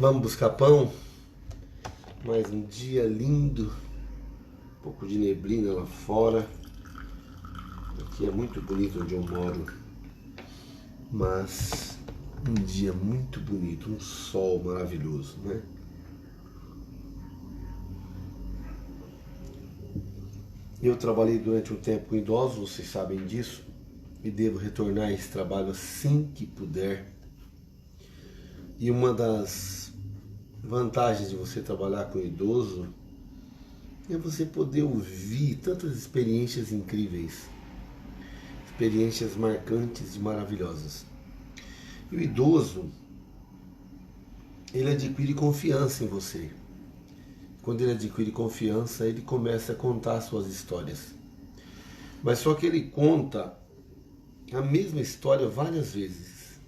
Vamos buscar pão? Mais um dia lindo, um pouco de neblina lá fora. Aqui é muito bonito onde eu moro, mas um dia muito bonito, um sol maravilhoso, né? Eu trabalhei durante um tempo com idosos, vocês sabem disso, e devo retornar a esse trabalho assim que puder. E uma das vantagens de você trabalhar com idoso é você poder ouvir tantas experiências incríveis, experiências marcantes e maravilhosas. E o idoso, ele adquire confiança em você. Quando ele adquire confiança, ele começa a contar suas histórias. Mas só que ele conta a mesma história várias vezes.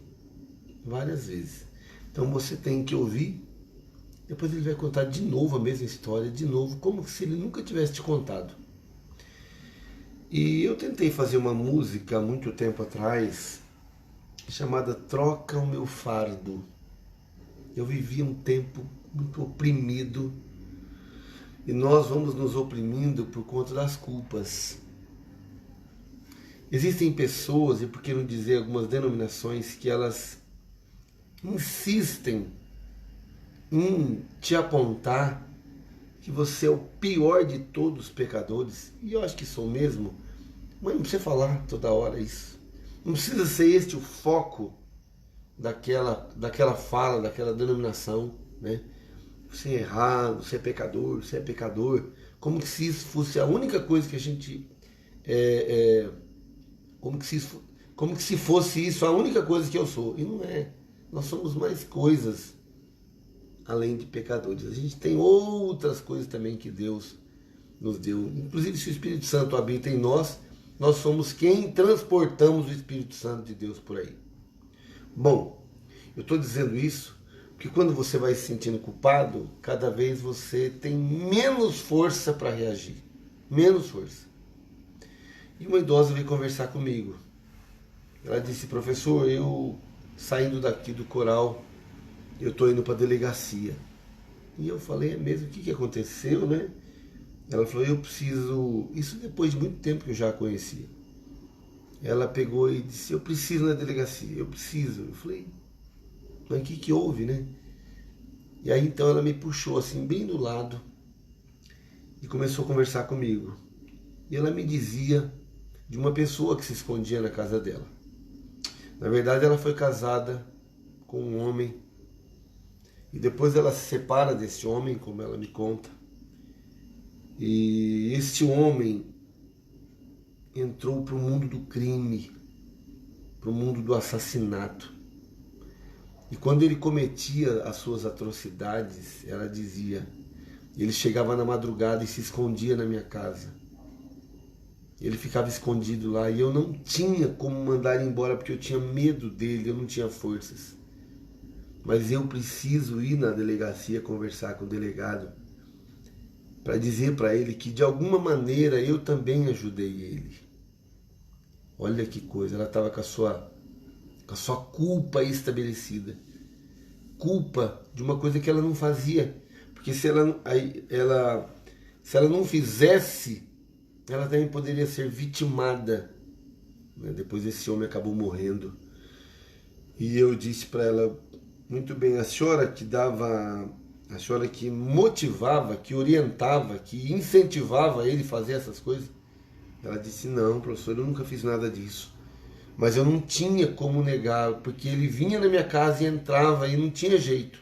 Várias vezes. Então você tem que ouvir, depois ele vai contar de novo a mesma história, de novo, como se ele nunca tivesse te contado. E eu tentei fazer uma música há muito tempo atrás, chamada Troca o Meu Fardo. Eu vivi um tempo muito oprimido, e nós vamos nos oprimindo por conta das culpas. Existem pessoas, e por que não dizer algumas denominações, que elas insistem em te apontar que você é o pior de todos os pecadores, e eu acho que sou mesmo, mas não precisa falar toda hora isso. Não precisa ser este o foco daquela fala, daquela denominação, né? Você é errado, você é pecador, como que se isso fosse a única coisa que a gente como que se fosse isso a única coisa que eu sou. E não é. Nós somos mais coisas além de pecadores. A gente tem outras coisas também que Deus nos deu. Inclusive, se o Espírito Santo habita em nós, nós somos quem transportamos o Espírito Santo de Deus por aí. Bom, eu estou dizendo isso porque quando você vai se sentindo culpado, cada vez você tem menos força para reagir. Menos força. E uma idosa veio conversar comigo. Ela disse: professor, eu saindo daqui do coral, eu estou indo para a delegacia. E eu falei: é mesmo? O que aconteceu, né? Ela falou: eu preciso... Isso depois de muito tempo que eu já a conhecia. Ela pegou e disse: eu preciso ir na delegacia, eu preciso. Eu falei: mas o que houve, né? E aí então ela me puxou assim, bem do lado, e começou a conversar comigo. E ela me dizia de uma pessoa que se escondia na casa dela. Na verdade, ela foi casada com um homem, e depois ela se separa desse homem, como ela me conta. E este homem entrou para o mundo do crime, para o mundo do assassinato. E quando ele cometia as suas atrocidades, ela dizia, ele chegava na madrugada e se escondia na minha casa. Ele ficava escondido lá e eu não tinha como mandar ele embora porque eu tinha medo dele, eu não tinha forças. Mas eu preciso ir na delegacia conversar com o delegado para dizer para ele que de alguma maneira eu também ajudei ele. Olha que coisa, ela estava com a sua culpa estabelecida. Culpa de uma coisa que ela não fazia. Porque se ela não fizesse, ela também poderia ser vitimada. Depois esse homem acabou morrendo. E eu disse para ela: muito bem, a senhora que dava, a senhora que motivava, que orientava, que incentivava ele a fazer essas coisas? Ela disse: não, professor, eu nunca fiz nada disso. Mas eu não tinha como negar, porque ele vinha na minha casa e entrava e não tinha jeito.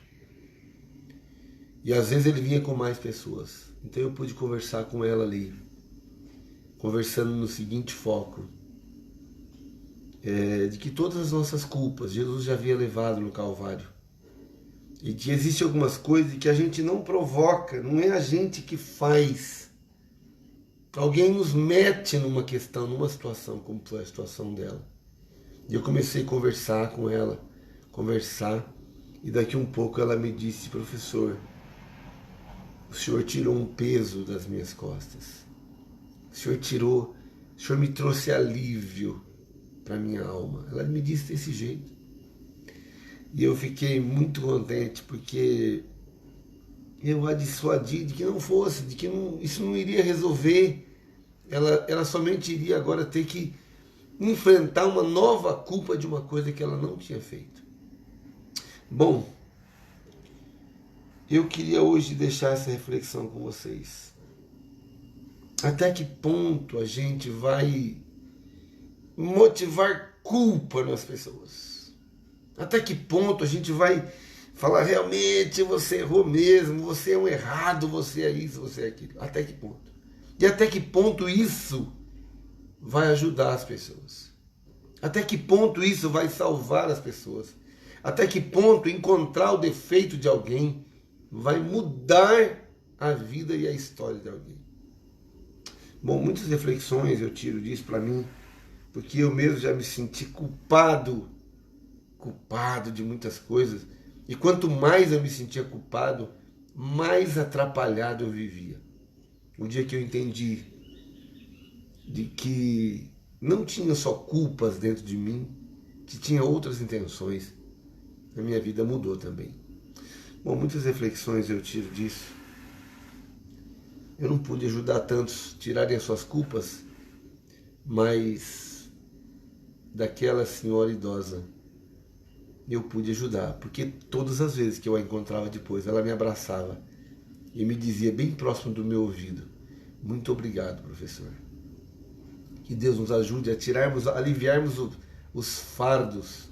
E às vezes ele vinha com mais pessoas. Então eu pude conversar com ela ali, conversando no seguinte foco, de que todas as nossas culpas Jesus já havia levado no Calvário. E que existem algumas coisas que a gente não provoca, não é a gente que faz. Alguém nos mete numa questão, numa situação, como foi a situação dela. E eu comecei a conversar com ela, e daqui um pouco ela me disse: professor, o senhor tirou um peso das minhas costas. O senhor me trouxe alívio para minha alma. Ela me disse desse jeito. E eu fiquei muito contente porque eu a dissuadi de que não fosse, de que isso não iria resolver. Ela somente iria agora ter que enfrentar uma nova culpa de uma coisa que ela não tinha feito. Bom, eu queria hoje deixar essa reflexão com vocês. Até que ponto a gente vai motivar culpa nas pessoas? Até que ponto a gente vai falar realmente você errou mesmo, você é um errado, você é isso, você é aquilo? Até que ponto? E até que ponto isso vai ajudar as pessoas? Até que ponto isso vai salvar as pessoas? Até que ponto encontrar o defeito de alguém vai mudar a vida e a história de alguém? Bom, muitas reflexões eu tiro disso para mim, porque eu mesmo já me senti culpado de muitas coisas. E quanto mais eu me sentia culpado, mais atrapalhado eu vivia. O dia que eu entendi de que não tinha só culpas dentro de mim, que tinha outras intenções, a minha vida mudou também. Bom, muitas reflexões eu tiro disso. Eu não pude ajudar tantos a tirarem as suas culpas, mas daquela senhora idosa eu pude ajudar, porque todas as vezes que eu a encontrava depois, ela me abraçava e me dizia bem próximo do meu ouvido: muito obrigado, professor. Que Deus nos ajude a aliviarmos os fardos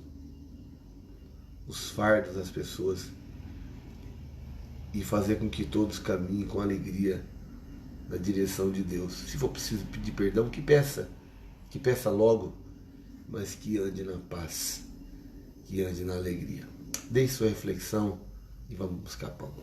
das pessoas e fazer com que todos caminhem com alegria na direção de Deus. Se for preciso pedir perdão, que peça logo, mas que ande na paz, que ande na alegria. Deixe sua reflexão e vamos buscar pão.